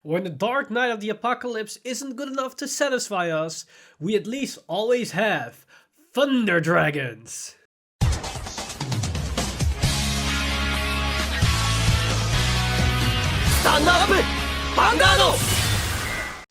When the dark night of the apocalypse isn't good enough to satisfy us, we at least always have Thunder Dragons. Stand up! Vanguard!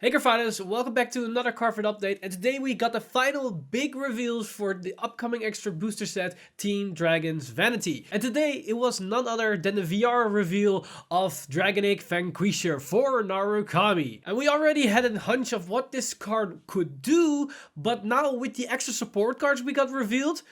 Hey Cardfighters, welcome back to another Cardfight update, and today we got the final big reveals for the upcoming extra booster set Team Dragon's Vanity. And today it was none other than the VR reveal of Dragonic Vanquisher for Narukami. And we already had a hunch of what this card could do, but now with the extra support cards we got revealed,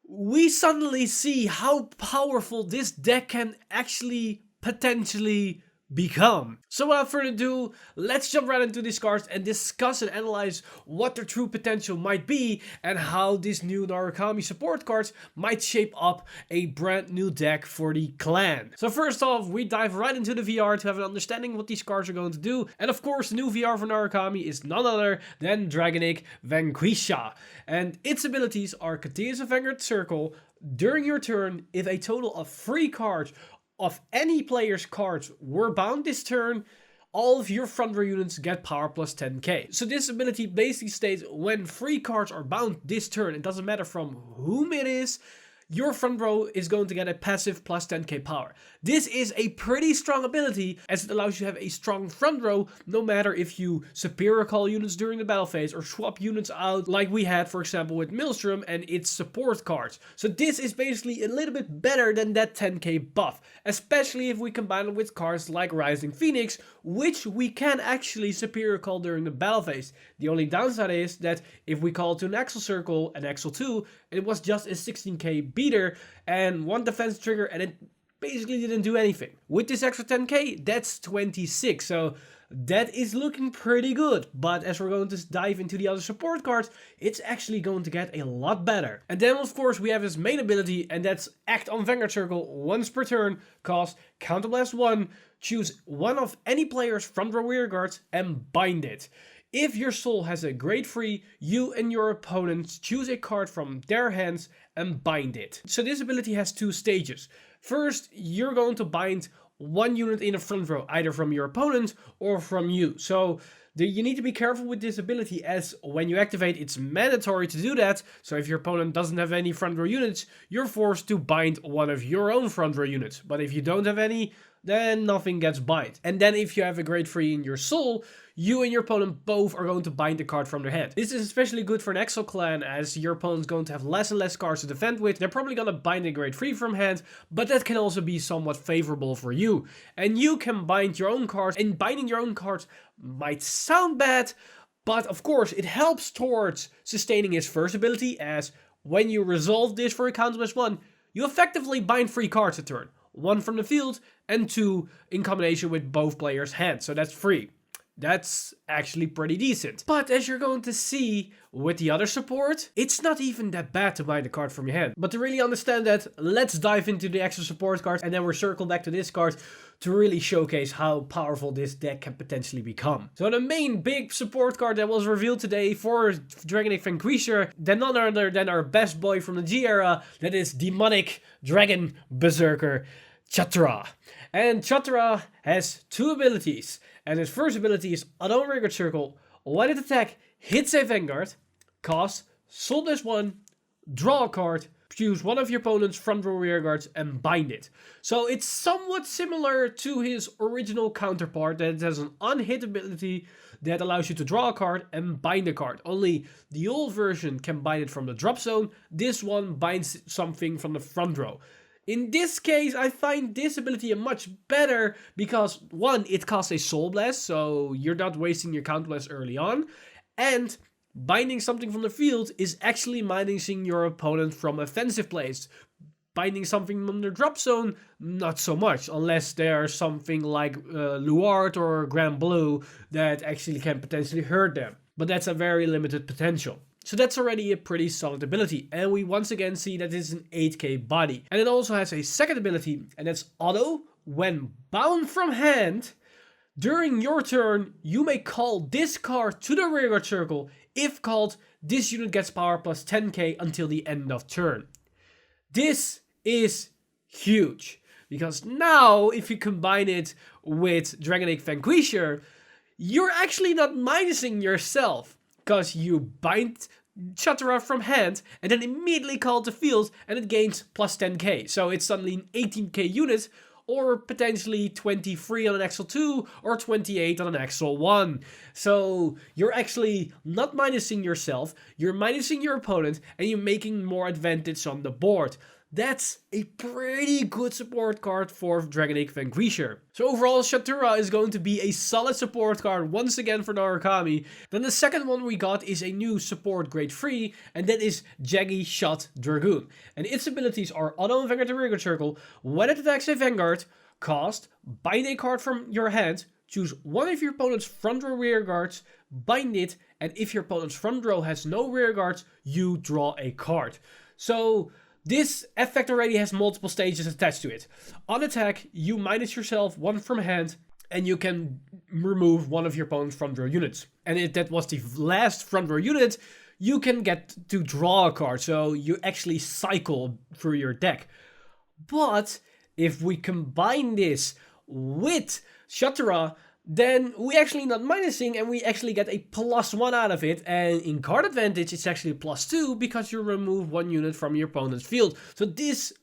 we suddenly see how powerful this deck can actually potentially become. So without further ado, let's jump right into these cards and discuss and analyze what their true potential might be and how these new Narukami support cards might shape up a brand new deck for the clan. So first off, we dive right into the VR to have an understanding what these cards are going to do. And of course, the new VR for Narukami is none other than Dragonic Vanquisher. And its abilities are continuous Vanguard Circle. During your turn, if a total of 3 cards of any player's cards were bound this turn, all of your front row units get power plus 10k. So this ability basically states when 3 cards are bound this turn, it doesn't matter from whom it is, your front row is going to get a passive plus 10k power. This is a pretty strong ability as it allows you to have a strong front row no matter if you superior call units during the battle phase or swap units out like we had for example with Maelstrom and its support cards. So this is basically a little bit better than that 10k buff, especially if we combine it with cards like Rising Phoenix, which we can actually superior call during the battle phase. The only downside is that if we call to an Axle Circle and Axle 2, it was just a 16k beater and 1 defense trigger and it basically didn't do anything. With this extra 10k, that's 26, so that is looking pretty good. But as we're going to dive into the other support cards, it's actually going to get a lot better. And then of course we have his main ability, and that's Act on Vanguard Circle once per turn, cost Counterblast 1, choose one of any player's front row rear guards and bind it. If your soul has a grade 3, you and your opponents choose a card from their hands and bind it. So this ability has 2 stages. First, you're going to bind 1 unit in the front row, either from your opponent or from you. So you need to be careful with this ability as when you activate, it's mandatory to do that. So if your opponent doesn't have any front row units, you're forced to bind one of your own front row units. But if you don't have any, then nothing gets bind. And then if you have a grade 3 in your soul, you and your opponent both are going to bind the card from their hand. This is especially good for an Exo clan as your opponent's going to have less and less cards to defend with. They're probably going to bind a grade 3 from hand, but that can also be somewhat favorable for you. And you can bind your own cards, and binding your own cards might sound bad, but of course it helps towards sustaining his first ability, as when you resolve this for a counterblast 1, you effectively bind 3 cards a turn. 1 from the field and 2 in combination with both players' hands, so that's 3. That's actually pretty decent. But as you're going to see with the other support, it's not even that bad to bind the card from your hand. But to really understand that, let's dive into the extra support cards and then we'll circle back to this card to really showcase how powerful this deck can potentially become. So the main big support card that was revealed today for Dragonic Vanquisher, then none other than our best boy from the G era, that is Demonic Dragon Berserker Chatura. And Chatura has 2 abilities. And his first ability is Auto Vanguard Circle. When it attack hits a Vanguard, cost Soul plus 1, draw a card, choose one of your opponent's front row rear guards and bind it. So it's somewhat similar to his original counterpart that it has an unhit ability that allows you to draw a card and bind a card. Only the old version can bind it from the drop zone. This one binds something from the front row. In this case, I find this ability much better because 1, it costs a Soul Blast, so you're not wasting your Counterblast early on, and binding something from the field is actually minusing your opponent from offensive plays. Binding something from the drop zone, not so much, unless there's something like Luard or Grand Blue that actually can potentially hurt them. But that's a very limited potential. So that's already a pretty solid ability, and we once again see that it's an 8k body. And it also has a second ability, and that's Auto. When bound from hand, during your turn, you may call this card to the rearguard circle. If called, this unit gets power plus 10k until the end of turn. This is huge, because now if you combine it with Dragonic Vanquisher, you're actually not minusing yourself, because you bind Chatura from hand and then immediately call it to field and it gains plus 10k. So it's suddenly an 18k unit, or potentially 23 on an Axel 2 or 28 on an Axel 1. So you're actually not minusing yourself, you're minusing your opponent, and you're making more advantage on the board. That's a pretty good support card for Dragonic Vanquisher. So overall, Chatura is going to be a solid support card once again for Narukami. Then the second one we got is a new support grade 3, and that is Jaggy Shot Dragoon. And its abilities are Auto and Vanguard the Berserker Circle. When it attacks a Vanguard, cast, bind a card from your hand, choose one of your opponent's front row rear guards, bind it, and if your opponent's front row has no rear guards, you draw a card. So this effect already has multiple stages attached to it. On attack, you minus yourself one from hand, and you can remove one of your opponent's front row units. And if that was the last front row unit, you can get to draw a card, so you actually cycle through your deck. But if we combine this with Chatura, then we actually not minusing and we actually get a +1 out of it. And in card advantage, it's actually +2 because you remove one unit from your opponent's field. So this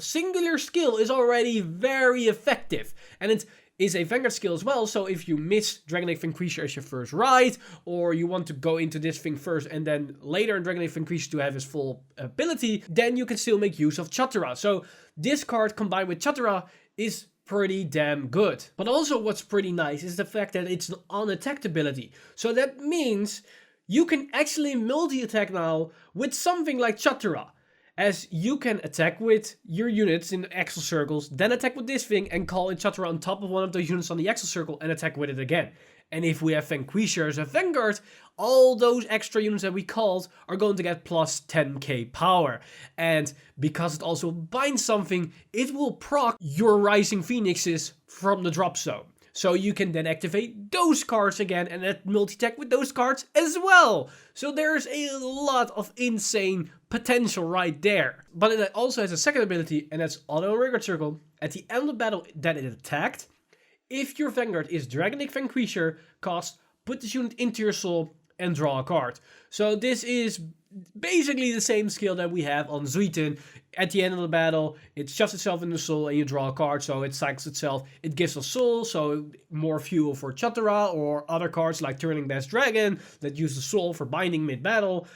singular skill is already very effective. And it is a Vanguard skill as well, so if you miss Dragonic Vanquisher as your first ride, or you want to go into this thing first and then later in Dragonic Vanquisher to have his full ability, then you can still make use of Chatura. So this card combined with Chatura is pretty damn good. But also what's pretty nice is the fact that it's an unattacked ability. So that means you can actually multi-attack now with something like Chatura, as you can attack with your units in the Axel circles, then attack with this thing and call in Chatura on top of one of those units on the Axel circle and attack with it again. And if we have Vanquisher as a Vanguard, all those extra units that we called are going to get plus 10k power. And because it also binds something, it will proc your Rising Phoenixes from the drop zone. So you can then activate those cards again and then multi-attack with those cards as well. So there's a lot of insane potential right there. But it also has a second ability, and that's Auto and Vanguard Circle. At the end of the battle that it attacked, if your Vanguard is Dragonic Vanquisher, cast, put this unit into your soul and draw a card. So this is basically the same skill that we have on Zuiten. At the end of the battle, it shoves itself in the soul and you draw a card, so it cycles itself. It gives us soul, so more fuel for Chatura or other cards like Turning Best Dragon that use the soul for binding mid-battle.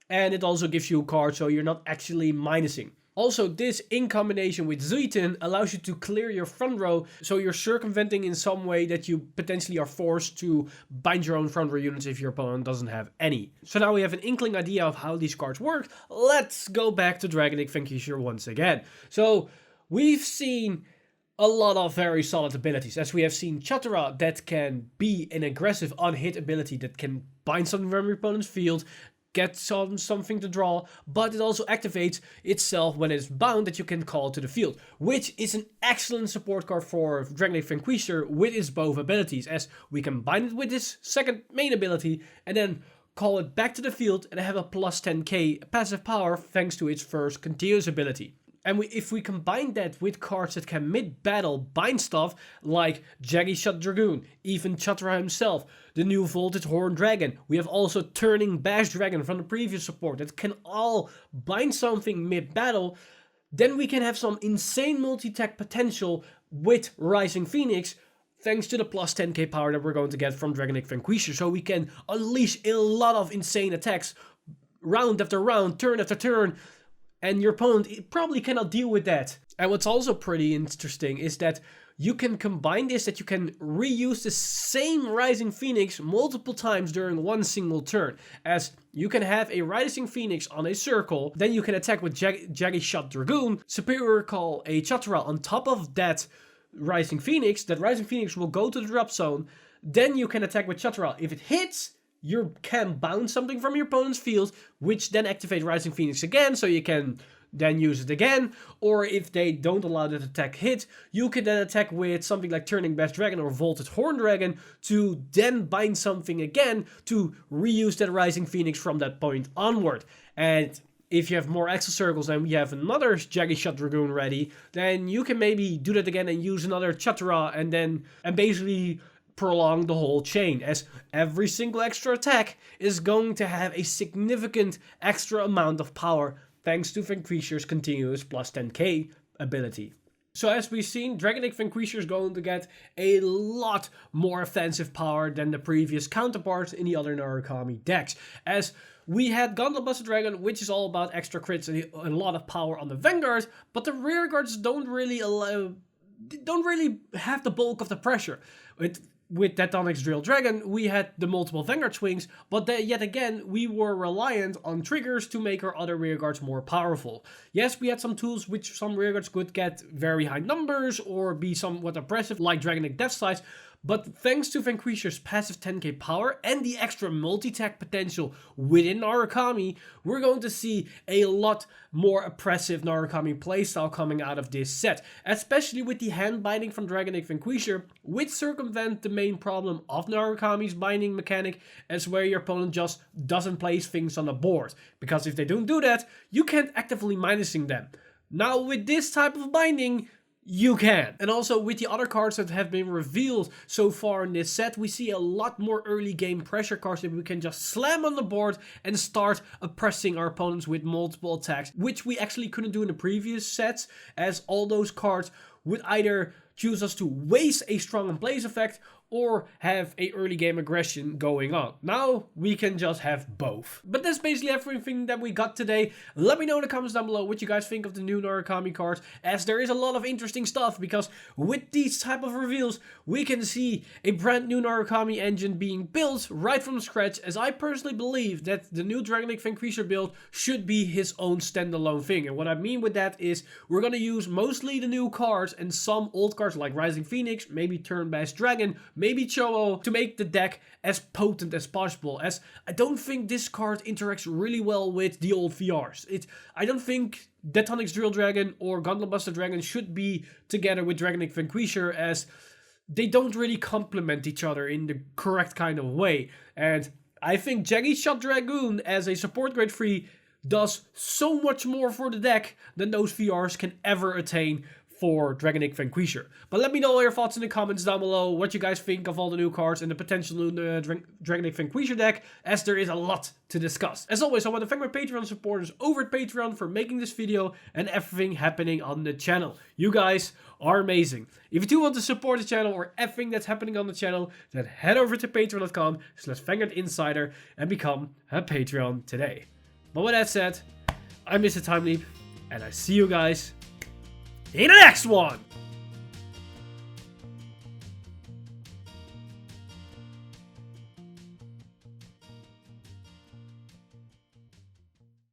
And it also gives you a card, so you're not actually minusing. Also, this in combination with Zuiten allows you to clear your front row, so you're circumventing in some way that you potentially are forced to bind your own front row units if your opponent doesn't have any. So now we have an inkling idea of how these cards work. Let's go back to Dragonic Vanquisher once again. So we've seen a lot of very solid abilities, as we have seen Chatura that can be an aggressive unhit ability that can bind something from your opponent's field, get something to draw, but it also activates itself when it's bound that you can call to the field, which is an excellent support card for Dragonic Vanquisher with its both abilities, as we can bind it with this second main ability and then call it back to the field and have a plus 10k passive power thanks to its first continuous ability. And if we combine that with cards that can mid-battle bind stuff like Jaggy Shot Dragoon, even Chatura himself, the new Voltage Horn Dragon, we have also Turning Bash Dragon from the previous support that can all bind something mid-battle, then we can have some insane multi-attack potential with Rising Phoenix thanks to the plus 10k power that we're going to get from Dragonic Vanquisher. So we can unleash a lot of insane attacks round after round, turn after turn, and your opponent probably cannot deal with that. And what's also pretty interesting is that you can combine this, that you can reuse the same Rising Phoenix multiple times during one single turn. As you can have a Rising Phoenix on a circle, then you can attack with Jaggy Shot Dragoon, Superior Call a Chatura on top of that Rising Phoenix. That Rising Phoenix will go to the drop zone. Then you can attack with Chatura. If it hits, you can bounce something from your opponent's field, which then activate Rising Phoenix again, so you can then use it again. Or if they don't allow that attack hit, you can then attack with something like Turning Best Dragon or Voltage Horn Dragon to then bind something again to reuse that Rising Phoenix from that point onward. And if you have more Axel circles and you have another Jaggy Shot Dragoon ready, then you can maybe do that again and use another Chatura and basically prolong the whole chain, as every single extra attack is going to have a significant extra amount of power thanks to Vanquisher's continuous plus 10k ability. So as we've seen, Dragonic Vanquisher is going to get a lot more offensive power than the previous counterparts in the other Narukami decks, as we had Gauntlet Dragon, which is all about extra crits and a lot of power on the Vanguard, but the rear guards don't really have the bulk of the pressure. With that Onyx Drill Dragon, we had the multiple Vanguard swings, but yet again, we were reliant on triggers to make our other rearguards more powerful. Yes, we had some tools which some rearguards could get very high numbers or be somewhat oppressive, like Dragonic Death Slice, but thanks to Vanquisher's passive 10k power and the extra multi-tech potential within Narukami, we're going to see a lot more oppressive Narukami playstyle coming out of this set, especially with the hand binding from Dragonic Vanquisher, which circumvent the main problem of Narukami's binding mechanic, as where your opponent just doesn't place things on the board, because if they don't do that, you can't actively minusing them. Now with this type of binding, you can. And also with the other cards that have been revealed so far in this set, we see a lot more early game pressure cards that we can just slam on the board and start oppressing our opponents with multiple attacks, which we actually couldn't do in the previous sets, as all those cards would either choose us to waste a strong in place effect or have a early game aggression going on. Now we can just have both. But that's basically everything that we got today. Let me know in the comments down below what you guys think of the new Narukami cards, as there is a lot of interesting stuff, because with these type of reveals we can see a brand new Narukami engine being built right from scratch, as I personally believe that the new Dragonic Vanquisher build should be his own standalone thing. And what I mean with that is we're gonna use mostly the new cards and some old cards like Rising Phoenix, maybe Turn-Based Dragon, maybe Cho'o, to make the deck as potent as possible, as I don't think this card interacts really well with the old VRs. I don't think that Onyx Drill Dragon or Gauntlet Dragon should be together with Dragonic Vanquisher, as they don't really complement each other in the correct kind of way. And I think Jaggy Shot Dragoon as a support grade 3 does so much more for the deck than those VRs can ever attain for Dragonic Vanquisher. But let me know all your thoughts in the comments down below, what you guys think of all the new cards and the potential new Dragonic Vanquisher deck, as there is a lot to discuss. As always, I want to thank my Patreon supporters over at Patreon for making this video and everything happening on the channel. You guys are amazing. If you do want to support the channel or everything that's happening on the channel, then head over to patreon.com/VanguardInsider and become a Patreon today. But with that said, I'm Mr. Time Leap, and I see you guys in the next one!